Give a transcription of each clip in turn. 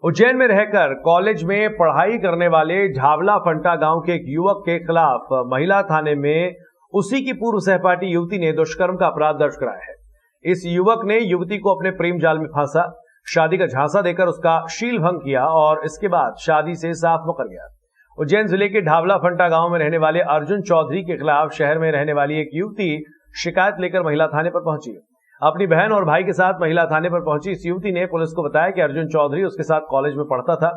उज्जैन में रहकर कॉलेज में पढ़ाई करने वाले झावला फंटा गांव के एक युवक के खिलाफ महिला थाने में उसी की पूर्व सहपाठी युवती ने दुष्कर्म का अपराध दर्ज कराया है। इस युवक ने युवती को अपने प्रेम जाल में फांसा, शादी का झांसा देकर उसका शील भंग किया और इसके बाद शादी से साफ मुकर गया। उज्जैन जिले के झावला फंटा गांव में रहने वाले अर्जुन चौधरी के खिलाफ शहर में रहने वाली एक युवती शिकायत लेकर महिला थाने पर पहुंची। अपनी बहन और भाई के साथ महिला थाने पर पहुंची इस युवती ने पुलिस को बताया कि अर्जुन चौधरी उसके साथ कॉलेज में पढ़ता था।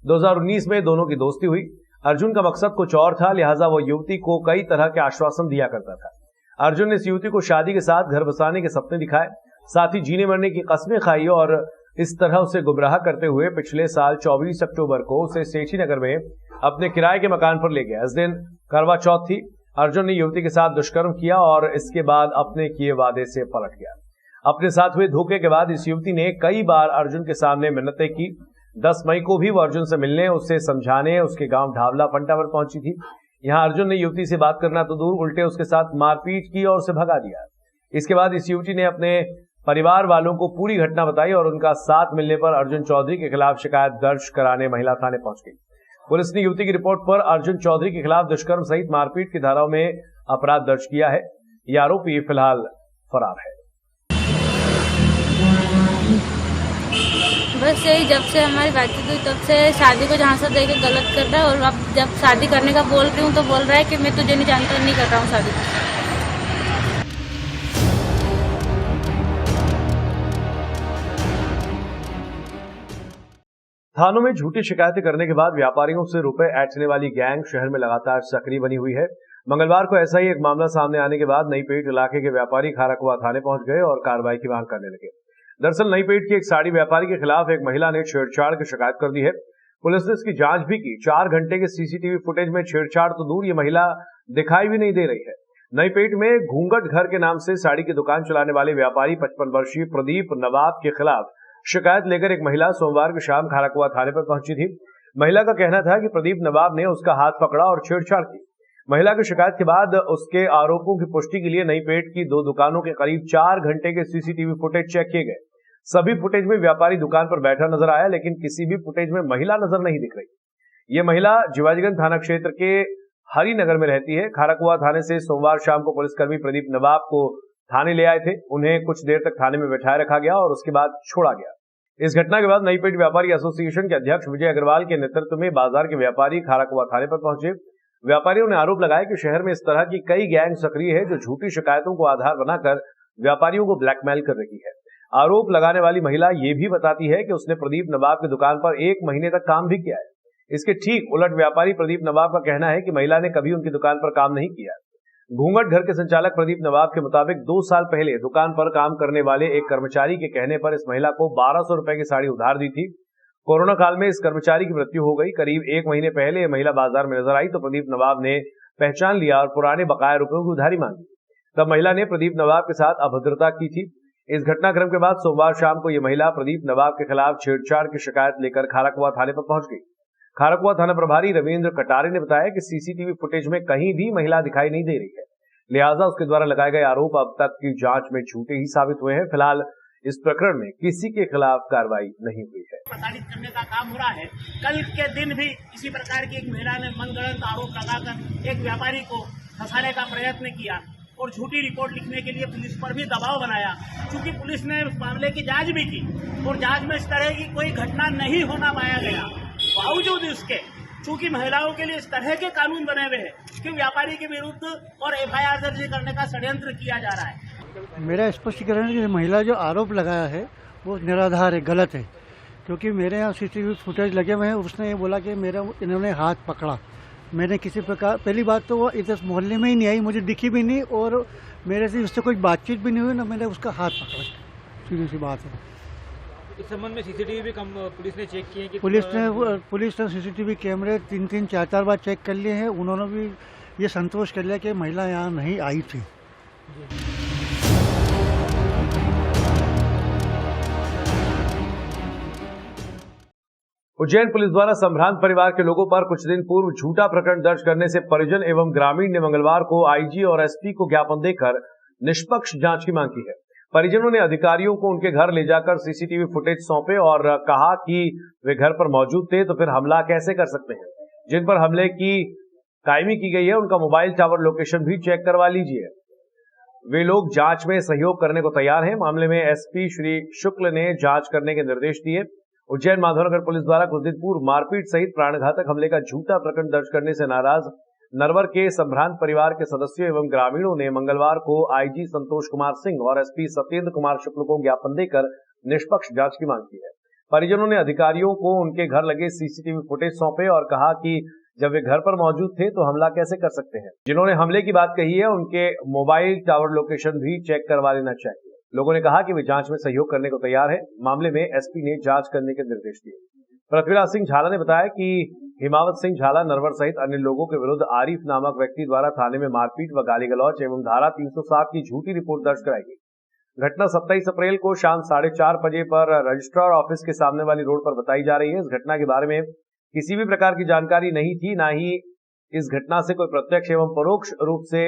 2019 में दोनों की दोस्ती हुई। अर्जुन का मकसद कुछ और था, लिहाजा वो युवती को कई तरह के आश्वासन दिया करता था। अर्जुन ने इस युवती को शादी के साथ घर बसाने के सपने दिखाए, साथ ही जीने मरने की कस्में खाई और इस तरह उसे गुमराह करते हुए पिछले साल 24 अक्टूबर को उसे सेठी नगर में अपने किराए के मकान पर ले गया। इस दिन करवा चौथ थी। अर्जुन ने युवती के साथ दुष्कर्म किया और इसके बाद अपने किए वादे से पलट गया। अपने साथ हुए धोखे के बाद इस युवती ने कई बार अर्जुन के सामने मिन्नतें की। 10 मई को भी वो अर्जुन से मिलने, उससे समझाने उसके गांव ढावला फंटा पर पहुंची थी। यहां अर्जुन ने युवती से बात करना तो दूर, उल्टे उसके साथ मारपीट की और उसे भगा दिया। इसके बाद इस युवती ने अपने परिवार वालों को पूरी घटना बताई और उनका साथ मिलने पर अर्जुन चौधरी के खिलाफ शिकायत दर्ज कराने महिला थाने पहुंच गई। पुलिस ने युवती की रिपोर्ट पर अर्जुन चौधरी के खिलाफ दुष्कर्म सहित मारपीट की धाराओं में अपराध दर्ज किया है। यह आरोपी फिलहाल फरार है। बस यही, जब से हमारी बातचीत हुई तब से शादी को झांसा देके गलत कर रहा है और अब जब शादी करने का बोल रही हूँ तो बोल रहा है कि मैं तुझे नहीं जानता, नहीं कर रहा हूँ शादी। थानों में झूठी शिकायतें करने के बाद व्यापारियों से रुपए ऐंठने वाली गैंग शहर में लगातार सक्रिय बनी हुई है। मंगलवार को ऐसा ही एक मामला सामने आने के बाद नईपेट इलाके के व्यापारी खाराकुआ थाने पहुंच गए और कार्रवाई की मांग करने लगे। दरअसल नईपेट की एक साड़ी व्यापारी के खिलाफ एक महिला ने छेड़छाड़ की शिकायत कर दी है। पुलिस ने इसकी जांच भी की। 4 घंटे के सीसीटीवी फुटेज में छेड़छाड़ तो दूर, ये महिला दिखाई भी नहीं दे रही है। नईपेट में घूंघट घर के नाम से साड़ी की दुकान चलाने वाले व्यापारी 55 वर्षीय प्रदीप नवाब के खिलाफ शिकायत लेकर एक महिला सोमवार की शाम खाराकुआ थाने पर पहुंची थी। महिला का कहना था कि प्रदीप नवाब ने उसका हाथ पकड़ा और छेड़छाड़ की। महिला की शिकायत के बाद उसके आरोपों की पुष्टि के लिए नईपेट की 2 दुकानों के करीब 4 घंटे के सीसीटीवी फुटेज चेक किए गए। सभी फुटेज में व्यापारी दुकान पर बैठा नजर आया, लेकिन किसी भी फुटेज में महिला नजर नहीं दिख रही। ये महिला जिवाजीगंज थाना क्षेत्र के हरिनगर में रहती है। खाराकुआ थाने से सोमवार शाम को पुलिसकर्मी प्रदीप नवाब को थाने ले आए थे। उन्हें कुछ देर तक थाने में बैठाए रखा गया और उसके बाद छोड़ा गया। इस घटना के बाद नईपेट व्यापारी एसोसिएशन के अध्यक्ष विजय अग्रवाल के नेतृत्व में बाजार के व्यापारी खाराकुआ थाने पर पहुंचे। व्यापारियों ने आरोप लगाया कि शहर में इस तरह की कई गैंग सक्रिय है जो झूठी शिकायतों को आधार बनाकर व्यापारियों को ब्लैकमेल कर रही है। आरोप लगाने वाली महिला ये भी बताती है कि उसने प्रदीप नवाब की दुकान पर 1 महीने तक काम भी किया है। इसके ठीक उलट व्यापारी प्रदीप नवाब का कहना है कि महिला ने कभी उनकी दुकान पर काम नहीं किया। घूंघट घर के संचालक प्रदीप नवाब के मुताबिक 2 साल पहले दुकान पर काम करने वाले एक कर्मचारी के कहने पर इस महिला को 1200 रुपए की साड़ी उधार दी थी। कोरोना काल में इस कर्मचारी की मृत्यु हो गई। करीब 1 महीने पहले यह महिला बाजार में नजर आई तो प्रदीप नवाब ने पहचान लिया और पुराने बकाया रुपयों की उधारी मांगी। तब महिला ने प्रदीप नवाब के साथ अभद्रता की थी। इस घटनाक्रम के बाद सोमवार शाम को यह महिला प्रदीप नवाब के खिलाफ छेड़छाड़ की शिकायत लेकर खाराकुआ थाने पर पहुंच गई। खाराकुआ थाना प्रभारी रविंद्र कटारे ने बताया कि सीसीटीवी फुटेज में कहीं भी महिला दिखाई नहीं दे रही है, लिहाजा उसके द्वारा लगाए गए आरोप अब तक की जांच में झूठे ही साबित हुए हैं। फिलहाल इस प्रकरण में किसी के खिलाफ कार्रवाई नहीं हुई है। प्रसारित करने का काम हो रहा है। कल के दिन भी इसी प्रकार की एक महिला ने मनगढ़ंत आरोप लगाकर एक व्यापारी को फंसाने का प्रयत्न किया और झूठी रिपोर्ट लिखने के लिए पुलिस पर भी दबाव बनाया। चूंकि पुलिस ने उस मामले की जांच भी की और जांच में इस तरह की कोई घटना नहीं होना पाया गया, बावजूद इसके चूंकि महिलाओं के लिए इस तरह के कानून बने हुए हैं कि व्यापारी के विरुद्ध और एफआईआर दर्ज करने का षड्यंत्र किया जा रहा है। मेरा स्पष्टीकरण है कि महिला जो आरोप लगाया है वो निराधार है, गलत है। क्योंकि मेरे यहाँ सीसीटीवी फुटेज लगे हुए हैं। उसने ये बोला कि इन्होंने हाथ पकड़ा। मैंने किसी प्रकार, पहली बात तो वो इधर मोहल्ले में ही नहीं आई, मुझे दिखी भी नहीं और मेरे से उससे कोई बातचीत भी नहीं हुई, ना मैंने उसका हाथ पकड़ा। सीधी सी बात है। इस संबंध में सीसीटीवी भी पुलिस ने चेक किए कि पुलिस ने सीसीटीवी कैमरे 3-3, 4-4 बार चेक कर लिए हैं। उन्होंने भी ये संतोष कर लिया कि महिला यहाँ नहीं आई थी। उज्जैन पुलिस द्वारा संभ्रांत परिवार के लोगों पर कुछ दिन पूर्व झूठा प्रकरण दर्ज करने से परिजन एवं ग्रामीण ने मंगलवार को आईजी और एसपी को ज्ञापन देकर निष्पक्ष जांच की मांग की है। परिजनों ने अधिकारियों को उनके घर ले जाकर सीसीटीवी फुटेज सौंपे और कहा कि वे घर पर मौजूद थे तो फिर हमला कैसे कर सकते हैं। जिन पर हमले की कायमी की गई है उनका मोबाइल टावर लोकेशन भी चेक करवा लीजिए। वे लोग जांच में सहयोग करने को तैयार हैं। मामले में एसपी श्री शुक्ल ने जांच करने के निर्देश दिए। उज्जैन माधवनगर पुलिस द्वारा कुछ दिन पूर्व मारपीट सहित प्राणघातक हमले का झूठा प्रकरण दर्ज करने से नाराज नरवर के संभ्रांत परिवार के सदस्यों एवं ग्रामीणों ने मंगलवार को आईजी संतोष कुमार सिंह और एसपी सत्येंद्र कुमार शुक्ल को ज्ञापन देकर निष्पक्ष जांच की मांग की है। परिजनों ने अधिकारियों को उनके घर लगे सीसीटीवी फुटेज सौंपे और कहा कि जब वे घर पर मौजूद थे तो हमला कैसे कर सकते हैं। जिन्होंने हमले की बात कही है उनके मोबाइल टावर लोकेशन भी चेक करवा लेना चाहिए। लोगों ने कहा कि वे जांच में सहयोग करने को तैयार है। मामले में एसपी ने जांच करने के निर्देश दिए। पृथ्वीराज सिंह झाला ने बताया कि हिमावत सिंह झाला नरवर सहित अन्य लोगों के विरुद्ध आरिफ नामक व्यक्ति द्वारा थाने में मारपीट व गाली गलौज एवं धारा 307 की झूठी रिपोर्ट दर्ज कराई गई। घटना 27 अप्रैल को शाम 4:30 बजे पर रजिस्ट्रार ऑफिस के सामने वाली रोड पर बताई जा रही है। इस घटना के बारे में किसी भी प्रकार की जानकारी नहीं थी, ना ही इस घटना से कोई प्रत्यक्ष एवं परोक्ष रूप से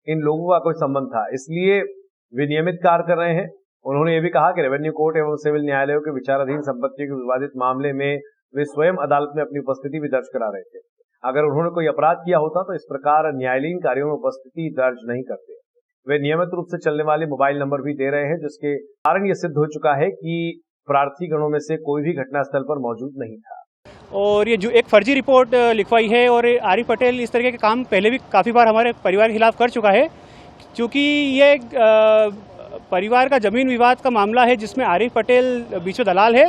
इन लोगों का कोई संबंध था, इसलिए वे नियमित कार्य कर रहे हैं। उन्होंने ये भी कहा कि रेवेन्यू कोर्ट एवं सिविल न्यायालयों के विचाराधीन संपत्तियों के विवादित मामले में वे स्वयं अदालत में अपनी उपस्थिति भी दर्ज करा रहे थे। अगर उन्होंने कोई अपराध किया होता तो इस प्रकार न्यायालयीन कार्यों में उपस्थिति दर्ज नहीं करते। वे नियमित रूप से चलने वाले मोबाइल नंबर भी दे रहे हैं, जिसके कारण यह सिद्ध हो चुका है कि प्रार्थी गणों में से कोई भी घटनास्थल पर मौजूद नहीं था। और ये जो एक फर्जी रिपोर्ट लिखवाई है और आरिफ पटेल इस तरीके के काम पहले भी काफ़ी बार हमारे परिवार के खिलाफ कर चुका है। क्योंकि ये परिवार का जमीन विवाद का मामला है जिसमें आरिफ पटेल बीच में दलाल है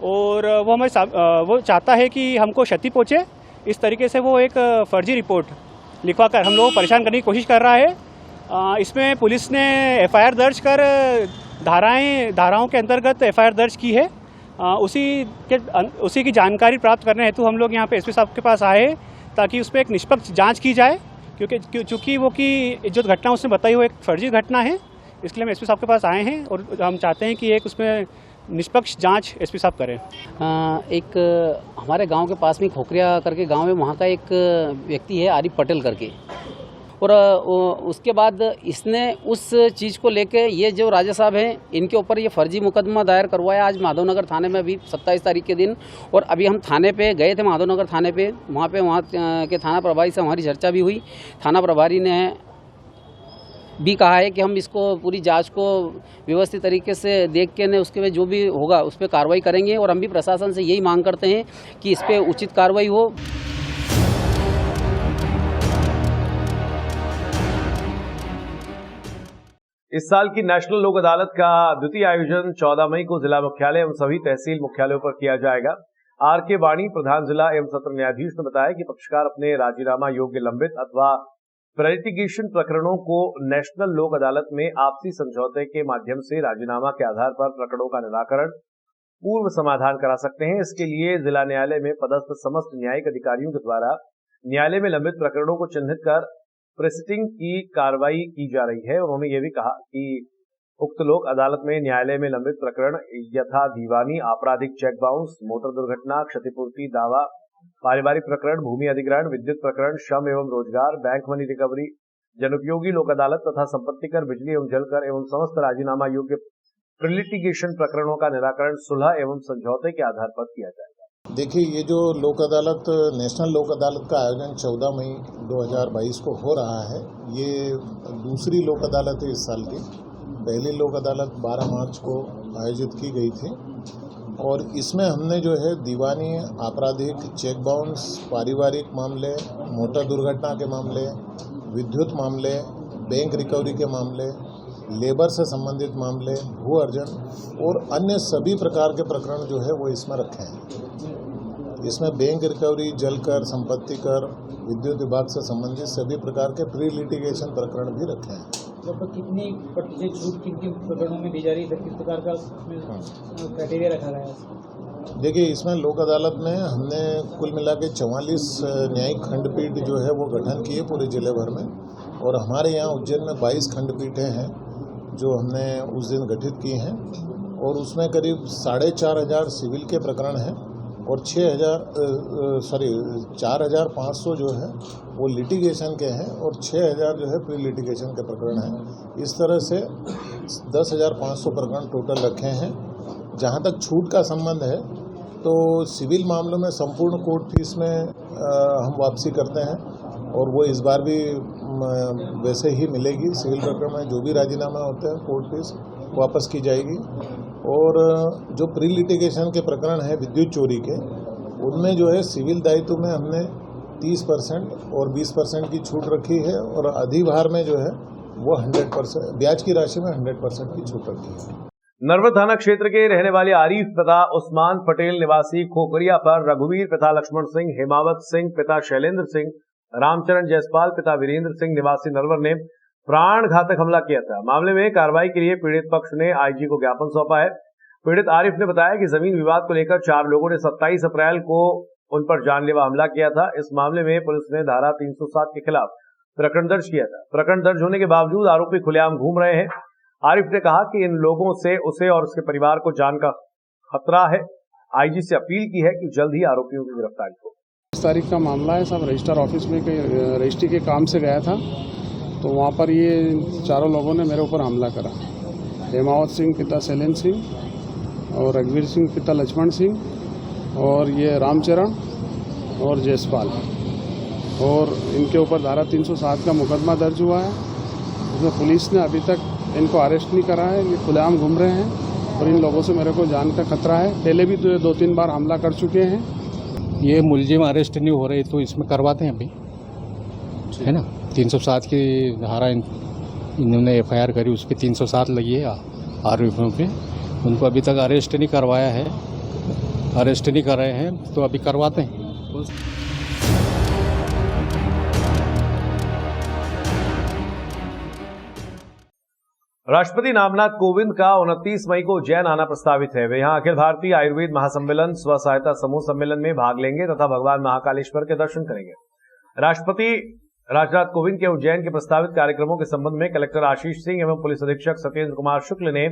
और वो चाहता है कि हमको क्षति पहुँचे। इस तरीके से वो एक फर्जी रिपोर्ट लिखवा कर हम लोगों को परेशान करने की कोशिश कर रहा है। इसमें पुलिस ने एफआईआर दर्ज कर धाराओं के अंतर्गत एफआईआर दर्ज की है। उसी की जानकारी प्राप्त करने हेतु हम लोग यहाँ पे एसपी साहब के पास आए ताकि उस पर एक निष्पक्ष जांच की जाए, क्योंकि वो की जो घटना उसने बताई वो एक फर्जी घटना है। इसलिए हम एसपी साहब के पास आए हैं और हम चाहते हैं कि एक उसमें निष्पक्ष जांच एसपी साहब करें। एक हमारे गांव के पास में खोखरिया करके गांव है, वहाँ का एक व्यक्ति है आरिफ पटेल करके, और उसके बाद इसने उस चीज़ को लेके ये जो राजा साहब हैं इनके ऊपर ये फर्जी मुकदमा दायर करवाया आज माधवनगर थाने में अभी 27 तारीख के दिन। और अभी हम थाने पे गए थे, माधवनगर थाने पे, वहाँ के थाना प्रभारी से हमारी चर्चा भी हुई। थाना प्रभारी ने भी कहा है कि हम इसको पूरी जांच को व्यवस्थित तरीके से देख के उसके जो भी होगा उस पर कार्रवाई करेंगे। और हम भी प्रशासन से यही मांग करते हैं कि इस पर उचित कार्रवाई हो। इस साल की नेशनल लोक अदालत का द्वितीय आयोजन 14 मई को जिला मुख्यालय एवं सभी तहसील मुख्यालयों पर किया जाएगा। आर.के. वाणी, प्रधान जिला एवं सत्र न्यायाधीश ने बताया कि पक्षकार अपने राजीनामा योग्य लंबित अथवा प्रेलिटिगेशन प्रकरणों को नेशनल लोक अदालत में आपसी समझौते के माध्यम से राजीनामा के आधार पर प्रकरणों का निराकरण पूर्व समाधान करा सकते हैं। इसके लिए जिला न्यायालय में पदस्थ समस्त न्यायिक अधिकारियों के द्वारा न्यायालय में लंबित प्रकरणों को चिन्हित कर प्रेसिटिंग की कार्रवाई की जा रही है। उन्होंने ये भी कहा कि उक्त लोक अदालत में न्यायालय में लंबित प्रकरण यथा दीवानी, आपराधिक चेक बाउंस, मोटर दुर्घटना, क्षतिपूर्ति दावा, पारिवारिक प्रकरण, भूमि अधिग्रहण, विद्युत प्रकरण, श्रम एवं रोजगार, बैंक मनी रिकवरी, जनोपयोगी लोक अदालत तथा संपत्ति कर, बिजली एवं जल कर एवं समस्त राजीनामा योग्य प्रीलिटिगेशन प्रकरणों का निराकरण सुलह एवं समझौते के आधार पर किया जाएगा। देखिए, ये जो लोक अदालत, नेशनल लोक अदालत का आयोजन 14 मई 2022 को हो रहा है, ये दूसरी लोक अदालत है इस साल की। पहली लोक अदालत 12 मार्च को आयोजित की गई थी और इसमें हमने जो है दीवानी, आपराधिक, चेक बाउंस, पारिवारिक मामले, मोटर दुर्घटना के मामले, विद्युत मामले, बैंक रिकवरी के मामले, लेबर से संबंधित मामले, भू अर्जन और अन्य सभी प्रकार के प्रकरण जो है वो इसमें रखे हैं। इसमें बैंक रिकवरी, जल कर, संपत्ति कर, विद्युत विभाग से संबंधित सभी प्रकार के प्री लिटिगेशन प्रकरण भी रखे हैं। लगभग कितनी प्रतिशत छूट किन किन प्रकरणों में दी जा रही है, किस प्रकार का क्राइटेरिया रखा गया है? देखिए, इसमें लोक अदालत में हमने कुल मिला के 44 न्यायिक खंडपीठ जो है वो गठन किए पूरे जिले भर में, और हमारे यहाँ उज्जैन में 22 खंडपीठें हैं जो हमने उस दिन गठित की हैं, और उसमें करीब 4,500 सिविल के प्रकरण हैं और 4,500 जो है वो लिटिगेशन के हैं और 6,000 जो है प्री लिटिगेशन के प्रकरण हैं। इस तरह से 10,500 प्रकरण टोटल रखे हैं। जहाँ तक छूट का संबंध है तो सिविल मामलों में संपूर्ण कोर्ट फीस में हम वापसी करते हैं और वो इस बार भी वैसे ही मिलेगी। सिविल प्रकरण में जो भी राजीनामा होते हैं कोर्ट फीस वापस की जाएगी। और जो प्री लिटिगेशन के प्रकरण हैं विद्युत चोरी के, उनमें जो है सिविल दायित्व में हमने 30% और 20% की छूट रखी है और अधिभार में जो है वो 100% ब्याज की राशि में 100% की छूट रखी है। नरवर थाना क्षेत्र के रहने वाले आरिफ पिता उस्मान पटेल निवासी खोखरिया पर रघुवीर पिता लक्ष्मण सिंह, हेमावत सिंह पिता शैलेंद्र सिंह, रामचरण जायसवाल पिता वीरेंद्र सिंह निवासी नरवर ने प्राण घातक हमला किया था। मामले में कार्रवाई के लिए पीड़ित पक्ष ने आईजी को ज्ञापन सौंपा है। पीड़ित आरिफ ने बताया कि जमीन विवाद को लेकर 4 लोगों ने 27 अप्रैल को उन पर जानलेवा हमला किया था। इस मामले में पुलिस ने धारा 307 के खिलाफ प्रकरण दर्ज किया था। प्रकरण दर्ज होने के बावजूद आरोपी खुलेआम घूम रहे हैं। आरिफ ने कहा कि इन लोगों से उसे और उसके परिवार को जान का खतरा है। आईजी से अपील की है कि जल्द ही आरोपियों की गिरफ्तारी हो। 10 तारीख का मामला है साहब। रजिस्टर ऑफिस में रजिस्ट्री के काम से गया था तो वहाँ पर ये 4 लोगों ने मेरे ऊपर हमला करा। हेमावत सिंह पिता शैलेंद्र सिंह और रघुवीर सिंह पिता लक्ष्मण सिंह और ये रामचरण और जायसवाल, और इनके ऊपर धारा 307 का मुकदमा दर्ज हुआ है। उसमें पुलिस ने अभी तक इनको अरेस्ट नहीं करा है। ये खुलेआम घूम रहे हैं और इन लोगों से मेरे को जान का खतरा है। पहले भी 2-3 बार हमला कर चुके हैं। ये मुलजिम अरेस्ट नहीं हो रहे तो इसमें करवाते हैं अभी, है ना। 307 की धारा इन्होंने FIR करी, उसकी 307 लगी है आरोपियों पे। उनको अभी तक अरेस्ट नहीं करवाया है, अरेस्ट नहीं कर रहे हैं तो अभी करवाते हैं। राष्ट्रपति रामनाथ कोविंद का 29 मई को उज्जैन आना प्रस्तावित है। वे यहां अखिल भारतीय आयुर्वेद महासम्मेलन स्व सहायता समूह सम्मेलन में भाग लेंगे तथा भगवान महाकालेश्वर के दर्शन करेंगे। राष्ट्रपति रामनाथ कोविंद के उज्जैन के प्रस्तावित कार्यक्रमों के संबंध में कलेक्टर आशीष सिंह एवं पुलिस अधीक्षक सत्येंद्र कुमार शुक्ल ने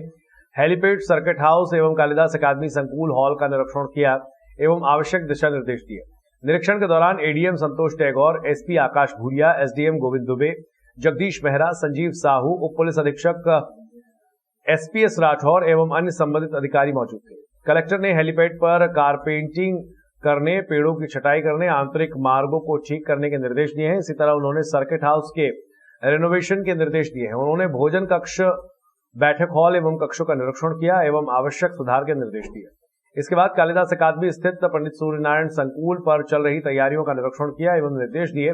हेलीपैड, सर्किट हाउस एवं कालिदास अकादमी संकुल हॉल का निरीक्षण किया एवं आवश्यक दिशा निर्देश दिए। निरीक्षण के दौरान एडीएम संतोष टैगोर, एसपी आकाश भूरिया, एसडीएम गोविंद दुबे, जगदीश मेहरा, संजीव साहू, उप पुलिस अधीक्षक एसपीएस राठौर एवं अन्य संबंधित अधिकारी मौजूद थे। कलेक्टर ने हेलीपैड पर कारपेंटिंग करने, पेड़ों की छटाई करने, आंतरिक मार्गों को ठीक करने के निर्देश दिए हैं। इसी तरह उन्होंने सर्किट हाउस के रेनोवेशन के निर्देश दिए हैं। उन्होंने भोजन कक्ष, बैठक हॉल एवं कक्षों का निरीक्षण किया एवं आवश्यक सुधार के निर्देश दिए। इसके बाद कालिदास अकादमी स्थित पंडित सूर्यनारायण संकुल पर चल रही तैयारियों का निरीक्षण किया एवं निर्देश दिए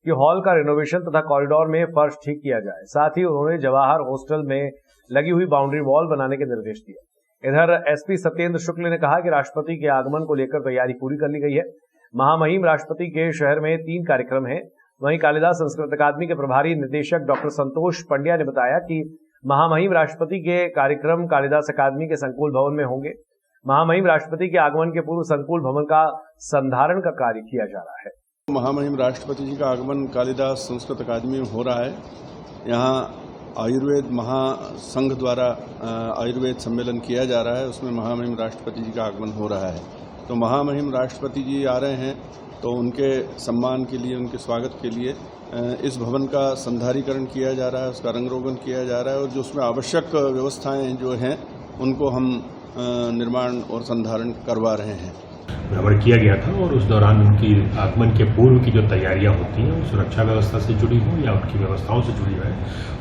कि हॉल का रिनोवेशन तथा कॉरिडोर में फर्श ठीक किया जाए। साथ ही उन्होंने जवाहर हॉस्टल में लगी हुई बाउंड्री वॉल बनाने के निर्देश दिए। इधर एसपी सत्येंद्र शुक्ल ने कहा कि राष्ट्रपति के आगमन को लेकर तैयारी पूरी कर ली गई है। महामहिम राष्ट्रपति के शहर में 3 कार्यक्रम हैं। वहीं कालिदास संस्कृत अकादमी के प्रभारी निदेशक डॉक्टर संतोष पंड्या ने बताया कि महामहिम राष्ट्रपति के कार्यक्रम कालिदास अकादमी के संकुल भवन में होंगे। महामहिम राष्ट्रपति के आगमन के पूर्व संकुल भवन का संधारण का कार्य किया जा रहा है। महामहिम राष्ट्रपति जी का आगमन कालिदास संस्कृत अकादमी में हो रहा है। यहाँ आयुर्वेद महासंघ द्वारा आयुर्वेद सम्मेलन किया जा रहा है, उसमें महामहिम राष्ट्रपति जी का आगमन हो रहा है। तो महामहिम राष्ट्रपति जी आ रहे हैं तो उनके सम्मान के लिए, उनके स्वागत के लिए इस भवन का संधारीकरण किया जा रहा है, उसका रंग रोगन किया जा रहा है और जो उसमें आवश्यक व्यवस्थाएं जो हैं उनको हम निर्माण और संधारण करवा रहे हैं। भ्रमण किया गया था और उस दौरान उनकी आगमन के पूर्व की जो तैयारियां होती हैं सुरक्षा व्यवस्था से जुड़ी हो या उनकी व्यवस्थाओं से जुड़ी है,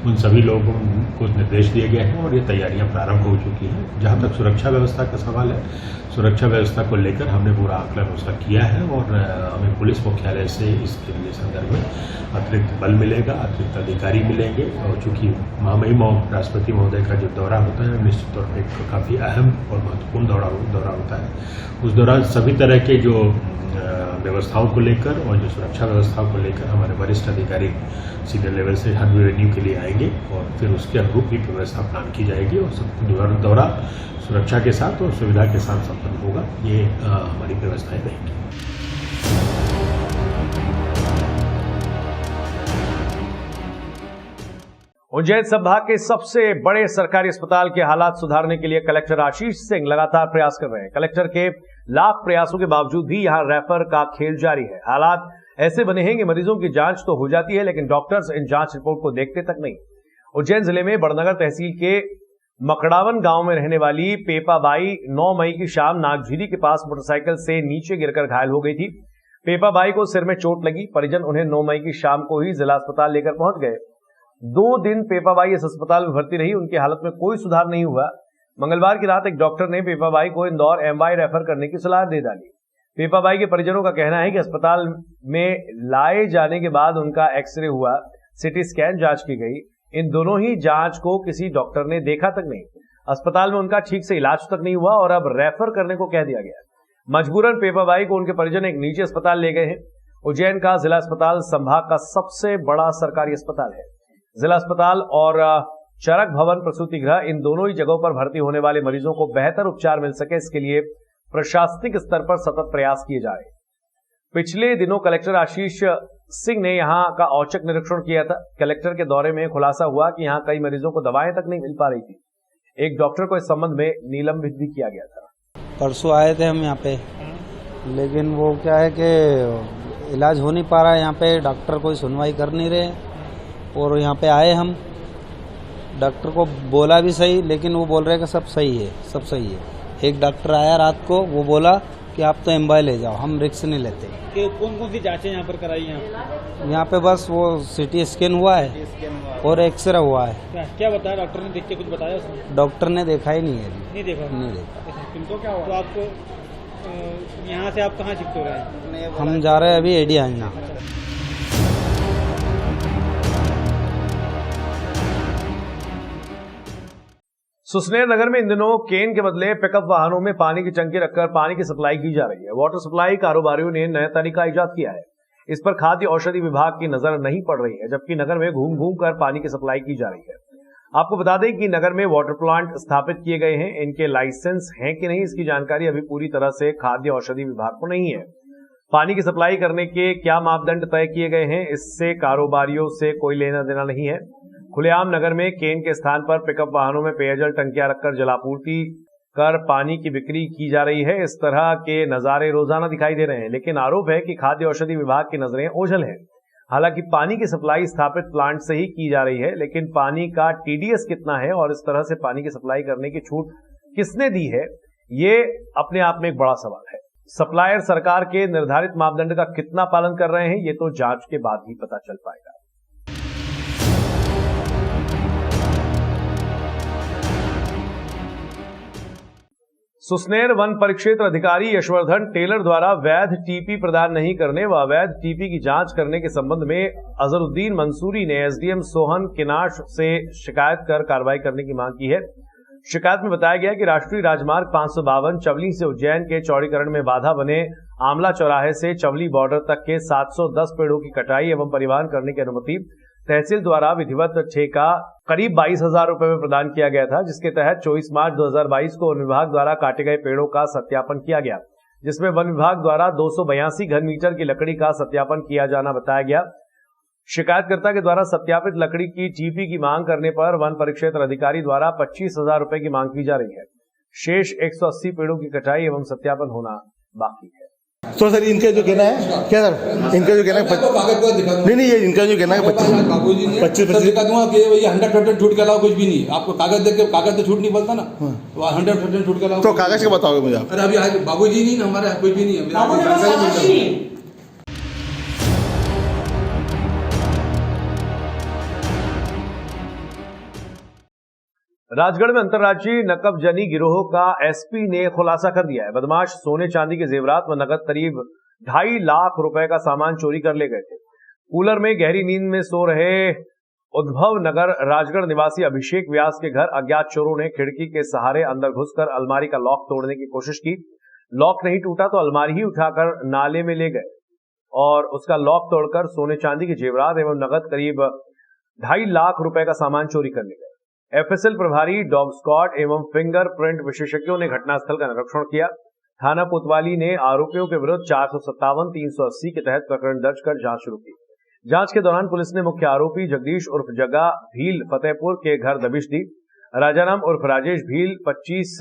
उन सभी लोगों को निर्देश दिए गए हैं और ये तैयारियां प्रारंभ हो चुकी हैं। जहां तक सुरक्षा व्यवस्था का सवाल है, सुरक्षा व्यवस्था को लेकर हमने पूरा आकलन उसका किया है और हमें पुलिस मुख्यालय से इसके लिए संदर्भ में अतिरिक्त बल मिलेगा, अतिरिक्त अधिकारी मिलेंगे। और चूंकि महामहिम राष्ट्रपति महोदय का जो दौरा होता है निश्चित तौर पर काफ़ी अहम और महत्वपूर्ण दौरा होता है। उस दौरान सभी तरह के जो व्यवस्थाओं को लेकर और जो सुरक्षा व्यवस्थाओं को लेकर हमारे वरिष्ठ अधिकारी सीनियर लेवल से हर वेन्यू के लिए आएंगे और फिर उसके अनुरूप भी व्यवस्था प्लान की जाएगी और सब दौरा सुरक्षा के साथ और सुविधा के साथ संपन्न होगा। ये हमारी व्यवस्थाएं रहेंगी। उज्जैन संभाग के सबसे बड़े सरकारी अस्पताल के हालात सुधारने के लिए कलेक्टर आशीष सिंह लगातार प्रयास कर रहे हैं। कलेक्टर के लाख प्रयासों के बावजूद भी यहां रेफर का खेल जारी है। हालात ऐसे बने हैं कि मरीजों की जांच तो हो जाती है, लेकिन डॉक्टर्स इन जांच रिपोर्ट को देखते तक नहीं। उज्जैन जिले में बड़नगर तहसील के मकड़ावन गांव में रहने वाली पेपाबाई 9 मई की शाम नागझीरी के पास मोटरसाइकिल से नीचे गिरकर घायल हो गई थी। पेपाबाई को सिर में चोट लगी। परिजन उन्हें 9 मई की शाम को ही जिला अस्पताल लेकर पहुंच गए। 2 दिन पेपाबाई इस अस्पताल में भर्ती रही। उनकी हालत में कोई सुधार नहीं हुआ। मंगलवार की रात एक डॉक्टर ने पेपाबाई को इंदौर एमवाई रेफर करने की सलाह दे डाली। पेपाबाई के परिजनों का कहना है कि अस्पताल में लाए जाने के बाद उनका एक्सरे हुआ, सिटी स्कैन जांच की गई। इन दोनों ही जांच को किसी डॉक्टर ने देखा तक नहीं। अस्पताल में उनका ठीक से इलाज तक नहीं हुआ और अब रेफर करने को कह दिया गया। मजबूरन पेपाबाई को उनके परिजन एक निजी अस्पताल ले गए हैं। उज्जैन का जिला अस्पताल संभाग का सबसे बड़ा सरकारी अस्पताल है। जिला अस्पताल और चरक भवन प्रसूति गृह, इन दोनों ही जगहों पर भर्ती होने वाले मरीजों को बेहतर उपचार मिल सके, इसके लिए प्रशासनिक स्तर पर सतत प्रयास किए जा रहे हैं। पिछले दिनों कलेक्टर आशीष सिंह ने यहां का औचक निरीक्षण किया था। कलेक्टर के दौरे में खुलासा हुआ कि यहां कई मरीजों को दवाएं तक नहीं मिल पा रही थी। एक डॉक्टर को इस संबंध में निलंबित भी किया गया था। परसों आए थे हम यहाँ पे, लेकिन वो क्या है कि इलाज हो नहीं पा रहा है यहाँ पे, डॉक्टर कोई सुनवाई कर नहीं रहे। और यहाँ पे आए हम, डॉक्टर को बोला भी सही, लेकिन वो बोल रहे हैं कि सब सही है, सब सही है। एक डॉक्टर आया रात को, वो बोला कि आप तो एमवाई ले जाओ, हम रिस्क नहीं लेते। कौन कौन सी जांचें यहाँ पर कराई हैं? यहाँ पे बस वो सिटी स्कैन हुआ है और एक्सरे हुआ है। क्या बताया डॉक्टर ने? देख के कुछ बताया उसने? डॉक्टर ने देखा ही नहीं है। नहीं देखा। तुमको क्या हुआ? तो आपको यहाँ से आप कहाँ शिफ्ट हो रहे हैं? हम जा रहे हैं अभी एडी आंजना। सुसनेर नगर में इन दिनों केन के बदले पिकअप वाहनों में पानी की टंकी रखकर पानी की सप्लाई की जा रही है। वाटर सप्लाई कारोबारियों ने नया तरीका इजाद किया है। इस पर खाद्य औषधि विभाग की नजर नहीं पड़ रही है, जबकि नगर में घूम घूम कर पानी की सप्लाई की जा रही है। आपको बता दें कि नगर में वाटर प्लांट स्थापित किए गए हैं। इनके लाइसेंस हैं कि नहीं, इसकी जानकारी अभी पूरी तरह से खाद्य औषधि विभाग को नहीं है। पानी की सप्लाई करने के क्या मापदंड तय किए गए हैं, इससे कारोबारियों से कोई लेना देना नहीं है। खुलेआम नगर में केन के स्थान पर पिकअप वाहनों में पेयजल टंकियां रखकर जलापूर्ति कर पानी की बिक्री की जा रही है। इस तरह के नजारे रोजाना दिखाई दे रहे हैं, लेकिन आरोप है कि खाद्य औषधि विभाग की नजरें ओझल है। हालांकि पानी की सप्लाई स्थापित प्लांट से ही की जा रही है, लेकिन पानी का टीडीएस कितना है और इस तरह से पानी की सप्लाई करने की छूट किसने दी है, ये अपने आप में एक बड़ा सवाल है। सप्लायर सरकार के निर्धारित मापदंड का कितना पालन कर रहे हैं, ये तो जांच के बाद ही पता चल पाएगा। सुसनेर वन परिक्षेत्र अधिकारी यशवर्धन टेलर द्वारा वैध टीपी प्रदान नहीं करने व अवैध टीपी की जांच करने के संबंध में अजहरुद्दीन मंसूरी ने एसडीएम सोहन किनाश से शिकायत कर कार्रवाई करने की मांग की है। शिकायत में बताया गया कि राष्ट्रीय राजमार्ग 552 चवली से उज्जैन के चौड़ीकरण में बाधा बने आमला चौराहे से चवली बॉर्डर तक के 710 पेड़ों की कटाई एवं परिवहन करने की अनुमति तहसील द्वारा विधिवत ठेका करीब 22,000 रुपए में प्रदान किया गया था, जिसके तहत 24 मार्च 2022 को वन विभाग द्वारा काटे गए पेड़ों का सत्यापन किया गया, जिसमें वन विभाग द्वारा 282 घन मीटर की लकड़ी का सत्यापन किया जाना बताया गया। शिकायतकर्ता के द्वारा सत्यापित लकड़ी की टीपी की मांग करने पर वन परिक्षेत्र अधिकारी द्वारा 25,000 रुपए की मांग की जा रही है। शेष 180 पेड़ों की कटाई एवं सत्यापन होना बाकी है। तो सर इनका जो कहना है क्या सर, इनका जो कहना है नहीं ये इनका जो कहना है 25% दिखा दूंगा कि ये 100% छूट के अलावा कुछ भी नहीं। आपको कागज देख के कागज तो छूट नहीं बोलता ना, 100% छूट के अलावा तो कागज का बताओगे मुझे आप? अरे अभी बाबूजी नहीं ना, हमारे कुछ भी नहीं है। राजगढ़ में अंतर्राज्यीय नकबजनी गिरोह का एसपी ने खुलासा कर दिया है। बदमाश सोने चांदी के जेवरात व नकद करीब 2.5 लाख रुपए का सामान चोरी कर ले गए थे। कूलर में गहरी नींद में सो रहे उद्भव नगर राजगढ़ निवासी अभिषेक व्यास के घर अज्ञात चोरों ने खिड़की के सहारे अंदर घुसकर अलमारी का लॉक तोड़ने की कोशिश की। लॉक नहीं टूटा तो अलमारी ही उठाकर नाले में ले गए और उसका लॉक तोड़कर सोने चांदी के जेवरात एवं नकद करीब 2.5 लाख रुपए का सामान चोरी कर ले गए। एफएसएल प्रभारी डॉग स्क्वाड एवं फिंगरप्रिंट विशेषज्ञों ने घटनास्थल का निरीक्षण किया। थाना कोतवाली ने आरोपियों के विरुद्ध 457, 380 के तहत प्रकरण दर्ज कर जांच शुरू की। जांच के दौरान पुलिस ने मुख्य आरोपी जगदीश उर्फ जगा भील फतेहपुर के घर दबिश दी। राजाराम उर्फ राजेश भील 25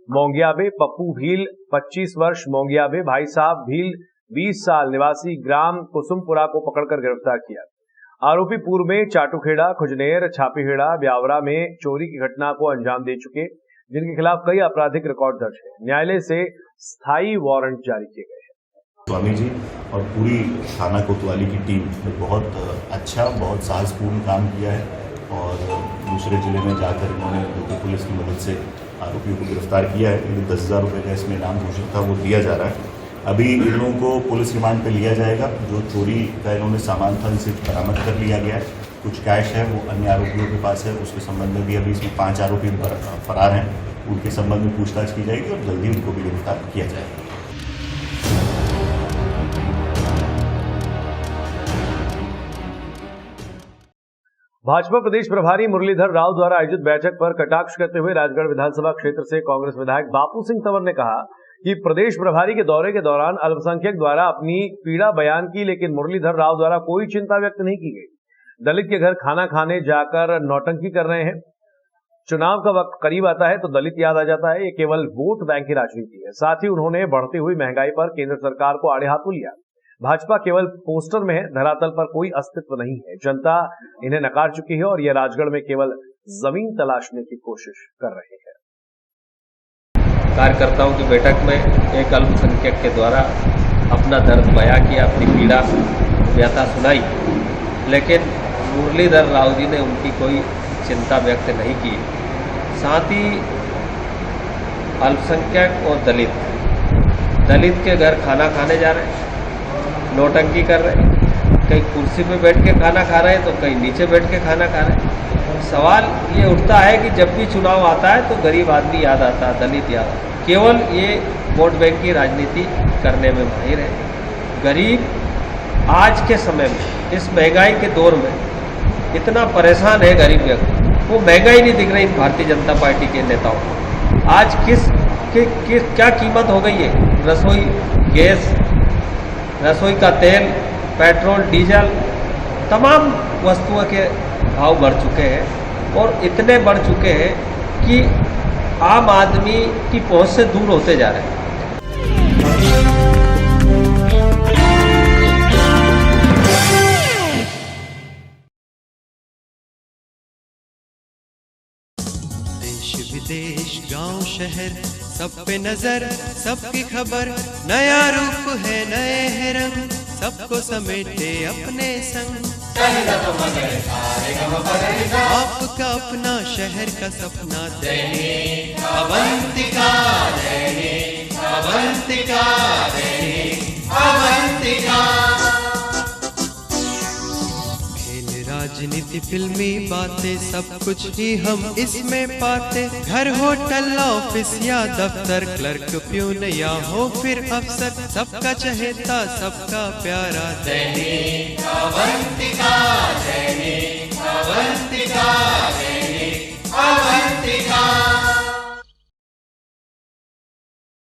मोंगियाबे, पप्पू भील 25 वर्ष मोंगियाबे, भाई साहब भील 20 साल निवासी ग्राम कुसुमपुरा को पकड़कर गिरफ्तार किया। आरोपी पूर्व में चाटुखेड़ा, खुजनेर, छापीहेड़ा, ब्यावरा में चोरी की घटना को अंजाम दे चुके, जिनके खिलाफ कई आपराधिक रिकॉर्ड दर्ज है। न्यायालय से स्थायी वारंट जारी किए गए हैं। स्वामी जी और पूरी थाना कोतवाली की टीम ने बहुत अच्छा, बहुत साहसपूर्ण काम किया है और दूसरे जिले में जाकर इन्होंने लोकल पुलिस की मदद से आरोपियों को गिरफ्तार किया है। लेकिन 10,000 रुपये का इसमें इनाम घोषित था, वो दिया जा रहा है। अभी इन लोगों को पुलिस रिमांड पे लिया जाएगा। जो चोरी का इन्होंने सामान था इसे बरामद कर लिया गया है। कुछ कैश है वो अन्य आरोपियों के पास है, उसके संबंध में भी अभी इसमें 5 आरोपी फरार हैं। उनके संबंध में पूछताछ की जाएगी और जल्दी उनको भी गिरफ्तार किया जाएगा। भाजपा प्रदेश प्रभारी मुरलीधर राव द्वारा आयोजित बैठक पर कटाक्ष करते हुए राजगढ़ विधानसभा क्षेत्र से कांग्रेस विधायक बापू सिंह तंवर ने कहा कि प्रदेश प्रभारी के दौरे के दौरान अल्पसंख्यक द्वारा अपनी पीड़ा बयान की, लेकिन मुरलीधर राव द्वारा कोई चिंता व्यक्त नहीं की गई। दलित के घर खाना खाने जाकर नौटंकी कर रहे हैं। चुनाव का वक्त करीब आता है तो दलित याद आ जाता है। ये केवल वोट बैंक की राजनीति है। साथ ही उन्होंने बढ़ती हुई महंगाई पर केंद्र सरकार को आड़े हाथों लिया। भाजपा केवल पोस्टर में है, धरातल पर कोई अस्तित्व नहीं है। जनता इन्हें नकार चुकी है और ये राजगढ़ में केवल जमीन तलाशने की कोशिश कर रहे हैं। कार्यकर्ताओं की बैठक में एक अल्पसंख्यक के द्वारा अपना दर्द बयां किया, अपनी पीड़ा व्यथा सुनाई, लेकिन मुरलीधर राव जी ने उनकी कोई चिंता व्यक्त नहीं की। साथ ही अल्पसंख्यक और दलित के घर खाना खाने जा रहे हैं, नौटंकी कर रहे हैं, कहीं कुर्सी पे बैठ के खाना खा रहे हैं तो कहीं नीचे बैठ के खाना खा रहे हैं। सवाल ये उठता है कि जब भी चुनाव आता है तो गरीब आदमी याद आता है, दलित याद आता है। केवल ये वोट बैंक की राजनीति करने में माहिर है। गरीब आज के समय में, इस महंगाई के दौर में इतना परेशान है गरीब व्यक्ति, वो महंगाई नहीं दिख रही भारतीय जनता पार्टी के नेताओं को। आज क्या कीमत हो गई है? रसोई गैस, रसोई का तेल, पेट्रोल, डीजल, तमाम वस्तुओं के भाव बढ़ चुके हैं और इतने बढ़ चुके हैं कि आम आदमी की पहुंच से दूर होते जा रहे हैं। देश विदेश गांव शहर सब पे नजर, सबकी खबर, नया रूप है नए है रंग, सबको समेटे अपने संग। आपका अपना शहर का सपना दैनिक अवंतिका, दैनिक अवंतिका, दैनिक अवंतिका। राजनीति, फिल्मी बातें, सब कुछ ही हम इसमें पाते। घर, होटल, ऑफिस या दफ्तर, क्लर्क, प्यून या हो फिर अफसर, सबका चहेता, सबका प्यारा दैनिक अवंतिका, दैनिक अवंतिका।